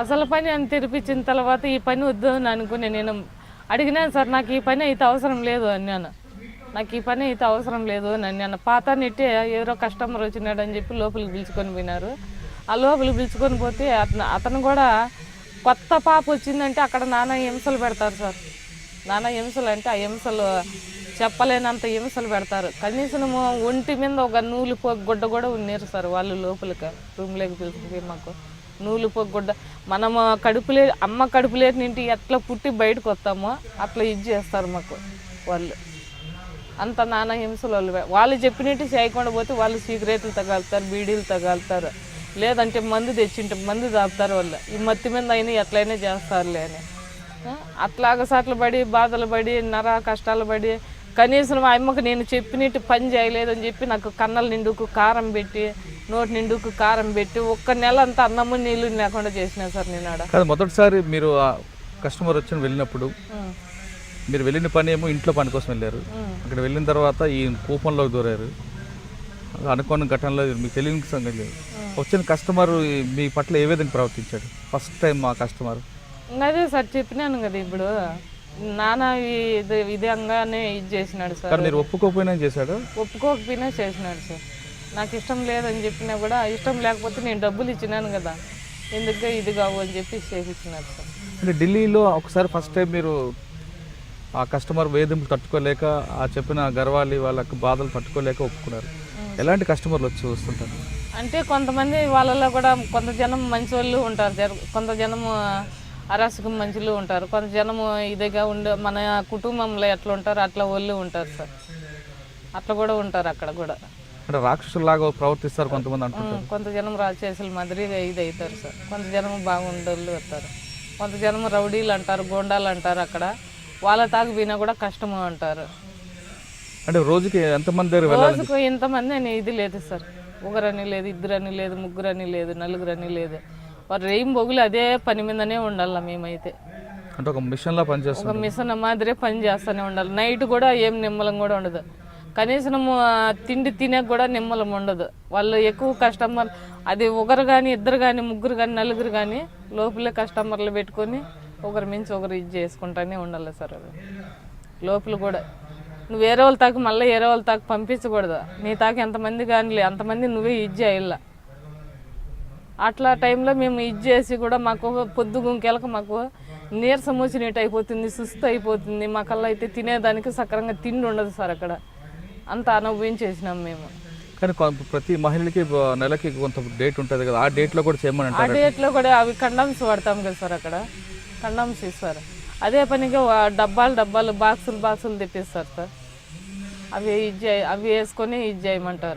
అసలు పని అని తెరిపించిన తర్వాత ఈ పని వద్దు అని అనుకుని నేను అడిగినాను సార్, నాకు ఈ పని అయితే అవసరం లేదు అన్నాను. నాకు ఈ పని అయితే అవసరం లేదు అని అన్నాను. పాత నెట్టే ఎవరో కస్టమర్ వచ్చినాడు అని చెప్పి లోపలికి పిలుచుకొని పోయినారు. ఆ లోపలికి పిలుచుకొని పోతే అతను కూడా కొత్త పాప వచ్చిందంటే అక్కడ నానా హింసలు పెడతారు సార్. నానా హింసలు అంటే ఆ హింసలు చెప్పలేనంత హింసలు పెడతారు. కనీసం ఒంటి మీద ఒక నూలు గుడ్డ కూడా ఉన్నారు సార్. వాళ్ళు లోపలికి రూమ్లోకి పిలుచుకుపోయి మాకు నూలు గుడ్డ మనము అమ్మ కడుపులేటి నుండి ఎట్లా పుట్టి బయటకు వస్తామో అట్లా ఇది చేస్తారు మాకు వాళ్ళు. అంత నానా హింసలు వాళ్ళు చెప్పినట్టు చేయకుండా పోతే వాళ్ళు సిగరెట్లు తగాలుతారు, బీడీలు తగాలుతారు, లేదంటే మందు తెచ్చింటే మందు దాపుతారు. వాళ్ళు ఈ మత్తి మీద అయినా ఎట్లయినా చేస్తారులే అని అట్లాగ సాట్లు పడి బాధలు పడి కష్టాలు పడి కనీసం మా అమ్మకు నేను చెప్పినట్టు పని చేయలేదని చెప్పి నాకు కన్నల నిండుకు కారం పెట్టి నోటి నిండుకు కారం పెట్టి ఒక్క నెల అంతా అన్నము నీళ్ళు లేకుండా చేసినా సార్. నేను ఆడ మొదటిసారి మీరు కస్టమర్ వచ్చి వెళ్ళినప్పుడు మీరు వెళ్ళిన పని ఏమో ఇంట్లో పని కోసం వెళ్ళారు. అక్కడ వెళ్ళిన తర్వాత ఈ కూపంలోకి దూరారు. అనుకోని ఘటనలో మీకు తెలియని సంగతి లేదు. వచ్చిన కస్టమర్ మీ పట్ల ఏ విధంగా ప్రవర్తించాడు ఫస్ట్ టైం మా కస్టమర్? అదే సార్ చెప్పినాను కదా, ఇప్పుడు నానా విధంగానే ఇది చేసినాడు సార్. మీరు ఒప్పుకోకపోయినా చేశాడు? ఒప్పుకోకపోయినా చేసినాడు సార్. నాకు ఇష్టం లేదని చెప్పినా కూడా ఇష్టం లేకపోతే నేను డబ్బులు ఇచ్చినాను కదా, ఎందుకు ఇది కావు అని చెప్పి చేయించినాడు సార్. అంటే ఢిల్లీలో ఒకసారి ఫస్ట్ టైం మీరు ఆ కస్టమర్ వేధింపు తట్టుకోలేక ఆ చెప్పిన గర్వాలి వాళ్ళకి బాధలు తట్టుకోలేక ఒప్పుకున్నారు. ఎలాంటి కస్టమర్లు వచ్చి వస్తుంటారు అంటే కొంతమంది వాళ్ళలో కూడా కొంత జనం మంచి వాళ్ళు ఉంటారు, కొంత జనము అరాచకం మంచులు ఉంటారు, కొంత జనము ఇదిగా ఉండే మన కుటుంబంలో ఎట్లా ఉంటారు అట్లా వాళ్ళు ఉంటారు సార్. అట్లా కూడా ఉంటారు అక్కడ కూడా. అంటే రాక్షసులాగా ప్రవర్తిస్తారు కొంతమంది అంటారు. కొంత జనం రాక్షసుల మాదిరిగా ఇది అవుతారు సార్. కొంత జనం బాగుండోళ్ళు వస్తారు, కొంత జనం రౌడీలు అంటారు, గోండాలు అంటారు. అక్కడ వాళ్ళ తాగుపోయినా కూడా కష్టము అంటారు. అంటే రోజుకి ఎంతమంది? రోజుకు ఇంతమంది అని ఇది లేదు సార్. ఒకరని లేదు, ఇద్దరని లేదు, ముగ్గురని లేదు, నలుగురని లేదు. వారు రేయిం బొగులు అదే పని మీదనే ఉండాలి. మేమైతే అంటే ఒక మిషన్లా పనిచేస్తాం, ఒక మిషన్ మాదిరే పని చేస్తూనే ఉండాలి. నైట్ కూడా ఏం నిమ్మలం కూడా ఉండదు. కనీసం తిండి తినే కూడా నిమ్మలం ఉండదు. వాళ్ళు ఎక్కువ కస్టమర్ అది ఒకరు కానీ ఇద్దరు కానీ ముగ్గురు కానీ నలుగురు కానీ లోపలే కస్టమర్లు పెట్టుకొని ఒకరి మించి ఒకరు ఇది చేసుకుంటానే ఉండాలి సార్. అది లోపల కూడా నువ్వు వేరే వాళ్ళ తాకి మళ్ళీ వేరే వాళ్ళ తాకి పంపించకూడదు. నీ తాకి ఎంతమంది కానీ అంతమంది నువ్వే ఇది చేయాల. అట్లా టైంలో మేము ఇది చేసి కూడా మాకు పొద్దు గుంకెలకు మాకు నీరసం వచ్చినట్టు అయిపోతుంది, సుస్తు అయిపోతుంది. మాకల్లా అయితే తినేదానికి సక్రంగా తిండి ఉండదు సార్. అక్కడ అంత అనుభవించేసినాం మేము. కానీ ప్రతి మహిళకి నెలకి కొంత డేట్ ఉంటుంది కదా, ఆ డేట్లో కూడా చేయమని ఆ డేట్లో కూడా అవి కండమ్స్ వాడతాం కదా సార్. అక్కడ కండమ్స్ ఇస్తారు. అదే పనిగా డబ్బాలు బాక్సులు తెప్పిస్తారు సార్. అవి వేసుకొని ఇది చేయమంటారు.